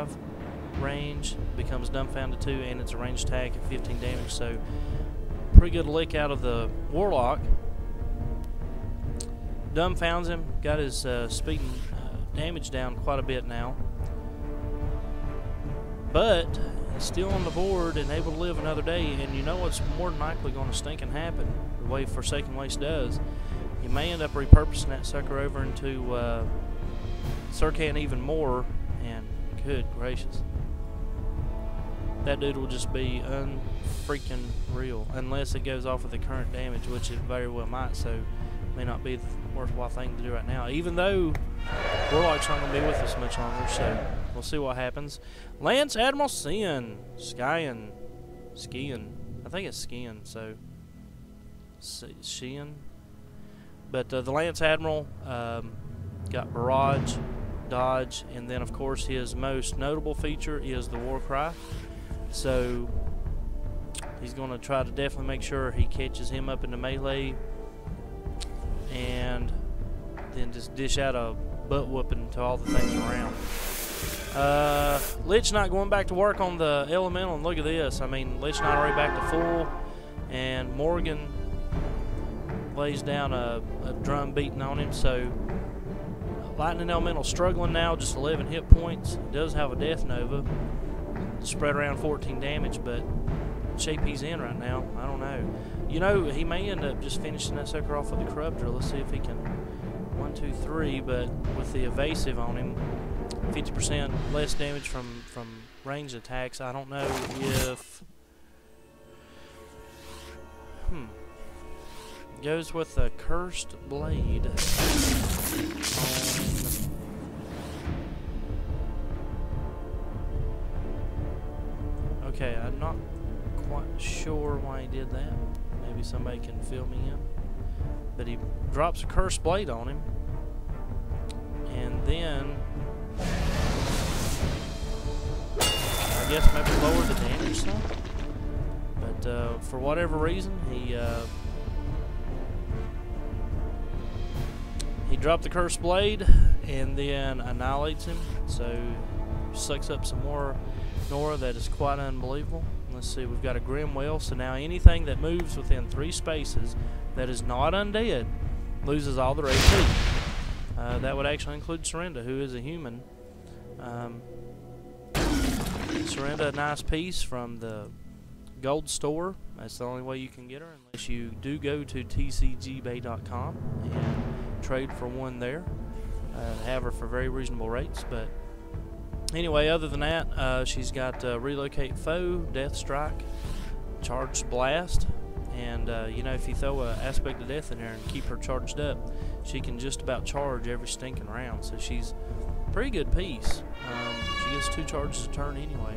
5 range, becomes dumbfounded 2, and it's a ranged attack at 15 damage. So pretty good lick out of the Warlock. Dumbfounds him, got his speed and damage down quite a bit now. But he's still on the board and able to live another day, and you know what's more than likely going to stink and happen, the way Forsaken Waste does. He may end up repurposing that sucker over into Surcan even more, and good gracious. That dude will just be unfreaking real, unless it goes off with the current damage, which it very well might, so may not be the worthwhile thing to do right now, even though Warlock's not going to be with us much longer, so we'll see what happens. Lance Admiral Skiing. I think it's skiing, so Sheehan. But the Lance Admiral got Barrage, Dodge, and then of course his most notable feature is the War Cry. So he's going to try to definitely make sure he catches him up in the melee, and then just dish out a butt whooping to all the things around. Lich Knight going back to work on the elemental, and look at this. I mean, Lich Knight already back to full, and Morgan lays down a drum beating on him. So Lightning Elemental struggling now, just 11 hit points. He does have a Death Nova, spread around 14 damage, but shape he's in right now, I don't know. You know, he may end up just finishing that sucker off with the Corruptor. Let's see if he can 1, 2, 3, but with the evasive on him, 50% less damage from ranged attacks. I don't know if goes with the Cursed Blade. Okay, I'm not quite sure why he did that. Maybe somebody can fill me in. But he drops a Cursed Blade on him, and then I guess maybe lower the damage some. But for whatever reason, he dropped the Cursed Blade and then annihilates him. So sucks up some more Nora. That is quite unbelievable. Let's see, we've got a Grim Well, so now anything that moves within 3 spaces that is not undead loses all their AP. That would actually include Serenda, who is a human. Serenda, a nice piece from the gold store. That's the only way you can get her, unless you do go to tcgbay.com and trade for one there. Have her for very reasonable rates, but anyway, other than that, she's got Relocate Foe, Death Strike, Charged Blast, and you know, if you throw an Aspect of Death in there and keep her charged up, she can just about charge every stinking round. So she's a pretty good piece. She gets 2 charges a turn anyway.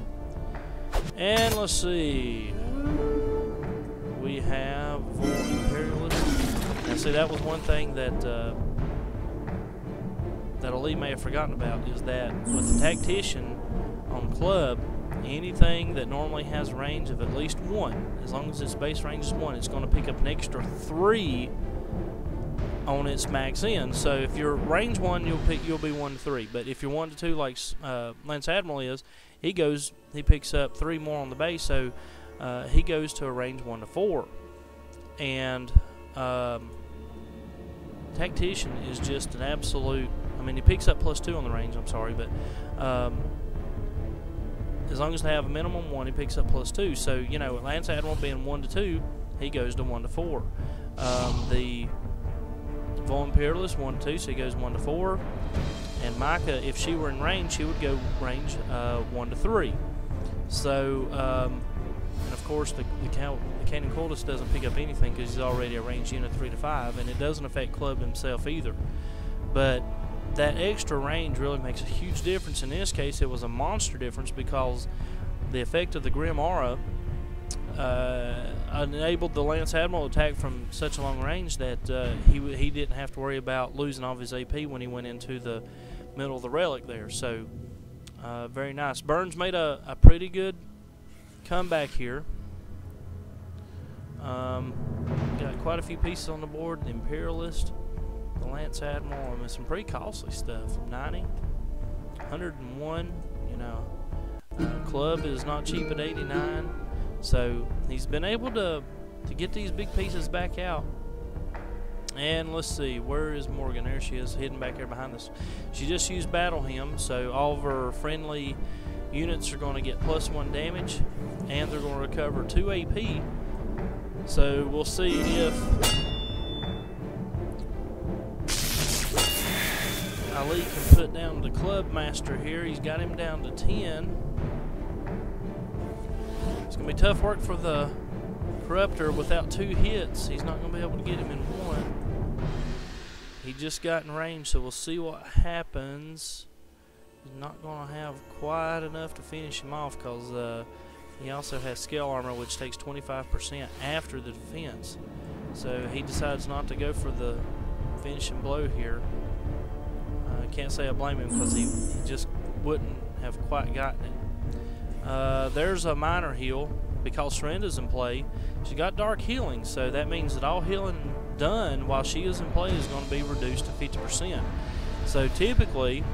And let's see, we have Imperialist. Now see, that was one thing that that Ali may have forgotten about, is that with the Tactician on Club, anything that normally has a range of at least 1, as long as its base range is 1, it's going to pick up an extra 3 on its max end. So if you're range 1, you'll be 1 to 3. But if you're 1 to 2, like Lance Admiral is, he picks up 3 more on the base. So he goes to a range 1 to 4. And Tactician is just an absolute. I mean, he picks up +2 on the range. I'm sorry, but as long as they have a minimum 1, he picks up +2. So you know, Lance Admiral being 1 to 2, he goes to 1 to 4. The Vol Imperialist 1 to 2, so he goes 1 to 4. And Micah, if she were in range, she would go range 1 to 3. So, and of course, the Cannon Cultist doesn't pick up anything because he's already a range unit 3 to 5, and it doesn't affect Club himself either. But that extra range really makes a huge difference. In this case, it was a monster difference because the effect of the Grim Aura enabled the Lance Admiral to attack from such a long range that he didn't have to worry about losing all of his AP when he went into the middle of the relic there. So very nice. Burns made a pretty good comeback here. Got quite a few pieces on the board. The Imperialist, the Lance Admiral, and some pretty costly stuff. 90, 101, you know, club is not cheap at 89, so he's been able to get these big pieces back out. And let's see, where is Morgan? There she is, hidden back there behind us. She just used Battle Hymn, so all of her friendly units are going to get +1 damage, and they're going to recover 2 AP. So we'll see if Ali can put down the Club Master here. He's got him down to 10. It's going to be tough work for the Corruptor without 2 hits. He's not going to be able to get him in 1. He just got in range, so we'll see what happens. He's not going to have quite enough to finish him off because he also has Scale Armor, which takes 25% after the defense. So he decides not to go for the finishing blow here. I can't say I blame him because he just wouldn't have quite gotten it. There's a minor heal because Serenda's in play. She got Dark Healing, so that means that all healing done while she is in play is going to be reduced to 50%. So typically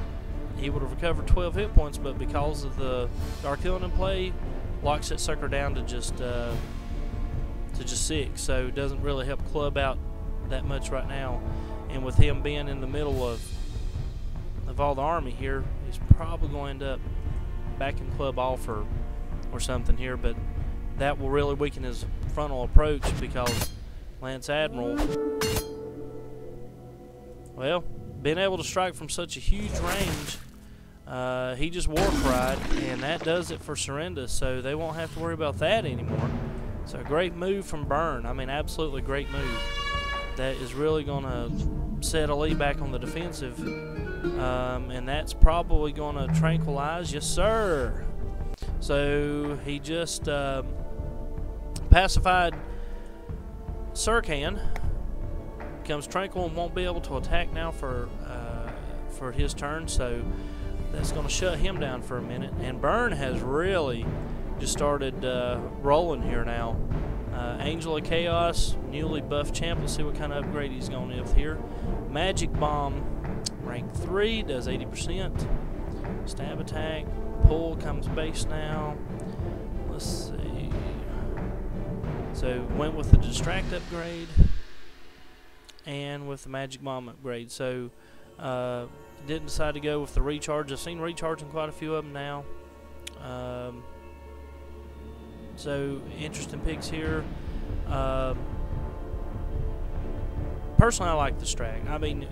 he would have recovered 12 hit points, but because of the Dark Healing in play, locks that sucker down to just 6. So it doesn't really help Club out that much right now. And with him being in the middle of all the army here, he's probably going to end up backing Club off or something here, but that will really weaken his frontal approach because Lance Admiral, well, being able to strike from such a huge range, he just war cried, and that does it for Surrender, so they won't have to worry about that anymore. So great move from Burn. I mean, absolutely great move. That is really going to set Ali back on the defensive, and that's probably going to tranquilize. Yes, sir. So he just pacified Sirkan. Becomes tranquil and won't be able to attack now for his turn, so that's going to shut him down for a minute. And Burn has really just started rolling here now. Angel of Chaos, newly buffed champ. Let's see what kind of upgrade he's going with here. Magic Bomb, rank 3, does 80%. Stab attack, pull comes base now. Let's see. So went with the Distract upgrade and with the Magic Bomb upgrade. So didn't decide to go with the recharge. I've seen recharging quite a few of them now. So interesting picks here. Personally, I like the Distract. I mean,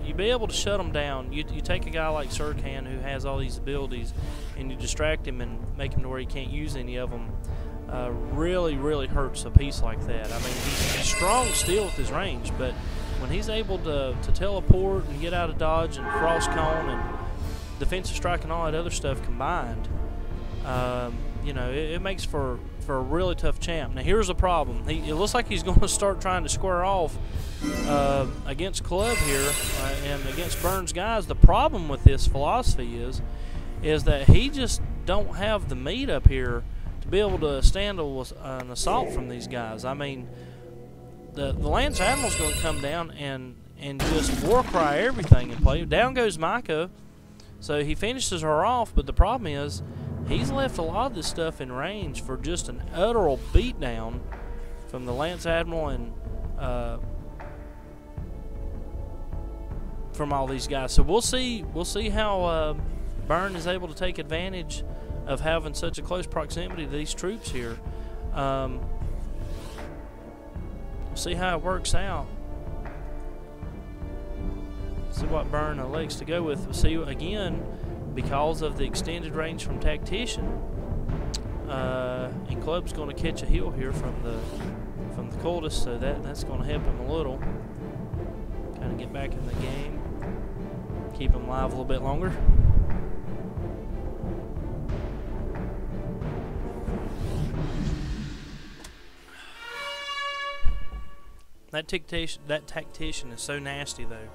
you'd be able to shut them down. You take a guy like Sirkan who has all these abilities, and you distract him and make him to where he can't use any of them. Really, really hurts a piece like that. I mean, he's strong still with his range, but when he's able to teleport and get out of dodge and Frost Cone and defensive strike and all that other stuff combined, you know, it makes for a really tough champ. Now here's the problem. It looks like he's going to start trying to square off against Club here and against Burns guys. The problem with this philosophy is that he just don't have the meat up here to be able to stand an assault from these guys. I mean, the Lance Admiral's going to come down and just war cry everything and play. Down goes Micah, so he finishes her off, but the problem is he's left a lot of this stuff in range for just an utter beatdown from the Lance Admiral and from all these guys. So we'll see how Burn is able to take advantage of having such a close proximity to these troops here. We'll see how it works out. See what Burn elects to go with. We'll see again, because of the extended range from Tactician, and Club's going to catch a heal here from the Cultist, so that's going to help him a little. Kind of get back in the game, keep him alive a little bit longer. That Tactician is so nasty though.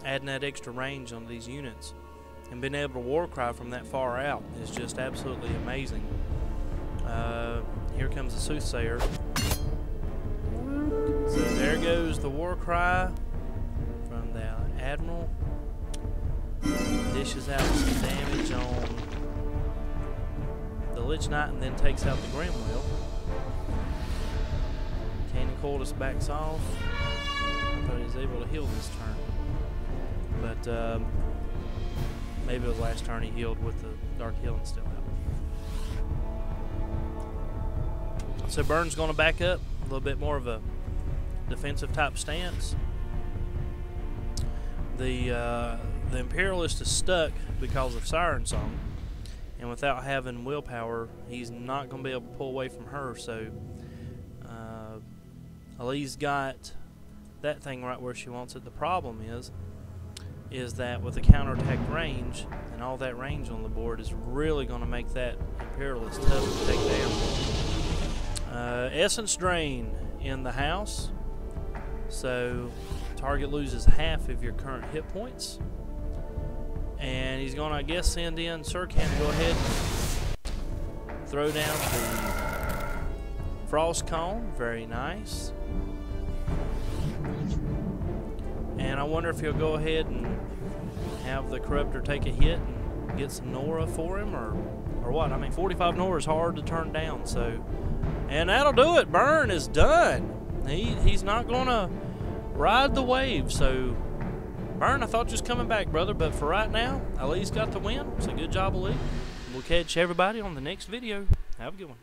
Adding that extra range on these units and being able to war cry from that far out is just absolutely amazing. Here comes the Soothsayer. So there goes the war cry from the Admiral. dishes out some damage on the Lich Knight and then takes out the Grimwheel. Cannon Coldus backs off. I thought he was able to heal this turn. But maybe it was last turn he healed with the Dark Healing still out. So Burn's going to back up, a little bit more of a defensive type stance. The Imperialist is stuck because of Siren Song, and without having willpower, he's not going to be able to pull away from her. So Ali's got that thing right where she wants it. The problem is that with the counterattack range and all that range on the board is really going to make that Imperialist tough to take down. Essence Drain in the house, so target loses half of your current hit points, and he's going to, I guess, send in Surkan to go ahead and throw down the Frost Cone. Very nice. And I wonder if he'll go ahead and have the Corruptor take a hit and get some Nora for him, or what. I mean, 45 Nora is hard to turn down. So, and that'll do it. Burn is done. He's not going to ride the wave. So, Burn, I thought you was coming back, brother. But for right now, Ali's got the win. So good job, Ali. We'll catch everybody on the next video. Have a good one.